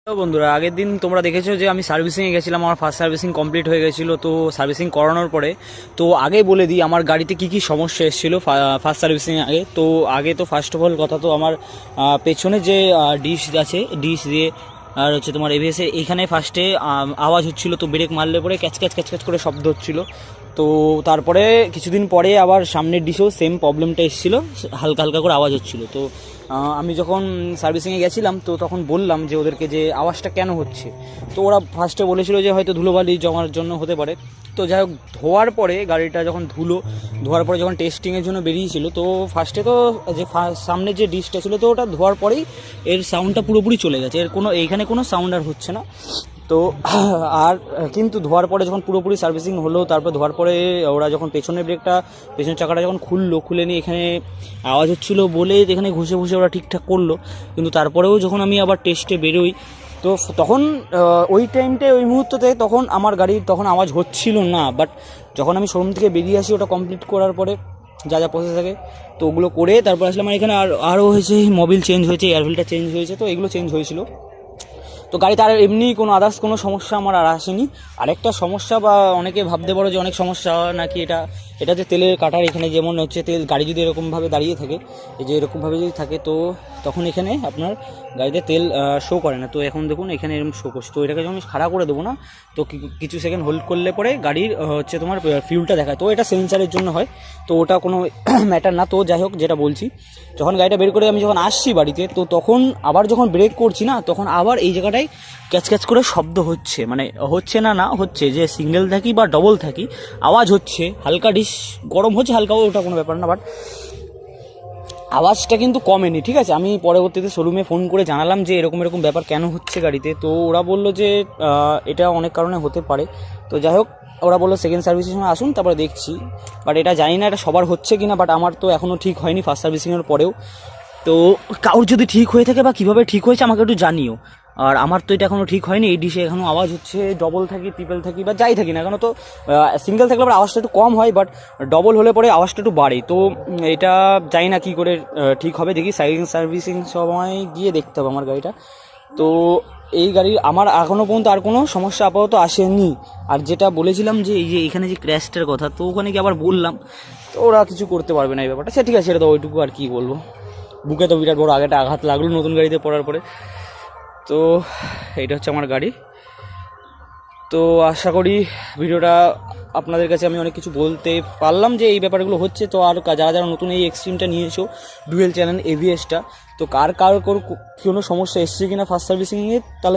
তো বন্ধুরা, আগের দিন তোমরা দেখেছো যে আমি সার্ভিসিংয়ে গেছিলাম। আমার ফার্স্ট সার্ভিসিং কমপ্লিট হয়ে গেছিলো। তো সার্ভিসিং করানোর পরে তো আগে বলে দিই আমার গাড়িতে কী কী সমস্যা এসেছিলো ফার্স্ট সার্ভিসিং আগে। তো আগে তো ফার্স্ট অফ অল কথা, তো আমার পেছনে যে ডিশ আছে, ডিশ দিয়ে আর হচ্ছে তোমার এবিএস এইখানে ফার্স্টে আওয়াজ হচ্ছিলো। তো ব্রেক মারলে পরে ক্যাচ ক্যাচ ক্যাচ ক্যাচ করে শব্দ হচ্ছিলো। তো তারপরে কিছুদিন পরে আবার সামনের ডিশেও সেম প্রবলেমটা এসেছিলো, হালকা হালকা করে আওয়াজ হচ্ছিলো। তো আমি যখন সার্ভিসিংয়ে গেছিলাম তো তখন বললাম যে ওদেরকে যে আওয়াজটা কেন হচ্ছে। তো ওরা ফার্স্টে বলেছিল যে হয়তো ধুলোবালি জমার জন্য হতে পারে। তো যাই হোক, ধোয়ার পরে গাড়িটা যখন ধোয়ার পরে যখন টেস্টিংয়ের জন্য বেরিয়েছিল, তো ফার্স্টে তো যে সামনে যে ডিশটা ছিল, তো ওটা ধোয়ার পরেই এর সাউন্ডটা পুরোপুরি চলে গেছে। এর এইখানে কোনো সাউন্ড আর হচ্ছে না। তো আর কিন্তু ধোয়ার পরে যখন পুরোপুরি সার্ভিসিং হলো, তারপর ধোয়ার পরে ওরা যখন পেছনের চাকাটা যখন খুলে নিয়ে এখানে আওয়াজ হচ্ছিলো বলে এখানে ঘষে ওরা ঠিকঠাক করলো। কিন্তু তারপরেও যখন আমি আবার টেস্টে বেরোই, তো তখন ওই টাইমটায় ওই মুহূর্ততে তখন আমার গাড়ির তখন আওয়াজ হচ্ছিল না। বাট যখন আমি শোরুম থেকে বেরিয়ে আসি, ওটা কমপ্লিট করার পরে যা যা প্রসেস থাকে তো ওগুলো করে তারপর আসলে আমার এখানে আরও হয়েছে, মোবিল চেঞ্জ হয়েছে, এয়ার ফিল্টার চেঞ্জ হয়েছে। তো এগুলো চেঞ্জ হয়েছিল। তো গাড়িতে আর এমনি কোনো আদার্স কোনো সমস্যা আমার আর আসেনি। আরেকটা সমস্যা, বা অনেকে ভাবতে পারো যে অনেক সমস্যা নাকি এটা যে তেলের কাটার এখানে যেমন হচ্ছে তেল, গাড়ি যদি এরকমভাবে দাঁড়িয়ে থাকে, এই যে এরকমভাবে যদি থাকে, তো তখন এখানে আপনার গাড়িতে তেল শো করে না। তো এখন দেখুন এখানে এরকম শো করছে। তো এটাকে যখন খাড়া করে দেবো না, তো কিছু সেকেন্ড হোল্ড করলে পরে গাড়ির হচ্ছে তোমার ফিউলটা দেখায়। তো এটা সেন্সারের জন্য হয়, তো ওটা কোনো ম্যাটার না। তো যাই হোক, যেটা বলছি, যখন গাড়িটা বের করে আমি যখন আসছি বাড়িতে, তো তখন আবার যখন ব্রেক করছি না, তখন আবার এই জায়গাটায় ক্যাচ ক্যাচ করে শব্দ হচ্ছে। মানে হচ্ছে না হচ্ছে, যে সিঙ্গেল থাকি বা ডবল থাকি আওয়াজ হচ্ছে, হালকা ডিশ গরম হচ্ছে, হালকা, ওটা কোনো ব্যাপার না। বাট আওয়াজটা কিন্তু কমেনি, ঠিক আছে। আমি পরবর্তীতে শোরুমে ফোন করে জানালাম যে এরকম ব্যাপার কেন হচ্ছে গাড়িতে। তো ওরা বললো যে এটা অনেক কারণে হতে পারে। তো যাই হোক, ওরা বললো সেকেন্ড সার্ভিসের সময় আসুন, তারপরে দেখছি। বাট এটা জানি না এটা সবার হচ্ছে কি না, বাট আমার তো এখনও ঠিক হয়নি ফার্স্ট সার্ভিসিংয়ের পরেও। তো কারোর যদি ঠিক হয়ে থাকে বা কীভাবে ঠিক হয়েছে আমাকে একটু জানিও। আর আমার তো এটা এখনও ঠিক হয়নি, এই ডিশে এখনও আওয়াজ হচ্ছে, ডবল থাকি, ট্রিপল থাকি বা যাই থাকি না কেন। তো সিঙ্গেল থাকলে পরে আওয়াজটা একটু কম হয়, বাট ডবল হলে পরে আওয়াজটা একটু বাড়ে। তো এটা জানি না কী করে ঠিক হবে, দেখি সার্ভিসিং সময় গিয়ে দেখতে হবে আমার গাড়িটা। তো এই গাড়ির আমার এখনও পর্যন্ত আর কোনো সমস্যা আপাতত আসেনি। আর যেটা বলেছিলাম যে এই যে এখানে যে ক্র্যাশটার কথা, তো ওখানে কি আবার বললাম, তো ওরা কিছু করতে পারবে না এই ব্যাপারটা। সে ঠিক আছে, সেটা তো ওইটুকু আর কি বলবো। বুকে তো বিরাট বড় আগেটা আঘাত লাগলো নতুন গাড়িতে পড়ার পরে। তো এইটা হচ্ছে আমার গাড়ি। তো আশা করি ভিডিওটা আপনাদের কাছে আমি অনেক কিছু বলতে পারলাম যে এই ব্যাপারগুলো হচ্ছে। তো আর যারা নতুন এই এক্সট্রিমটা নিয়েছো, ডুয়েল চ্যানেল এভিএসটা, তো কার কোনো সমস্যা এসছে কিনা ফার্স্ট সার্ভিসিংয়ে, তাহলে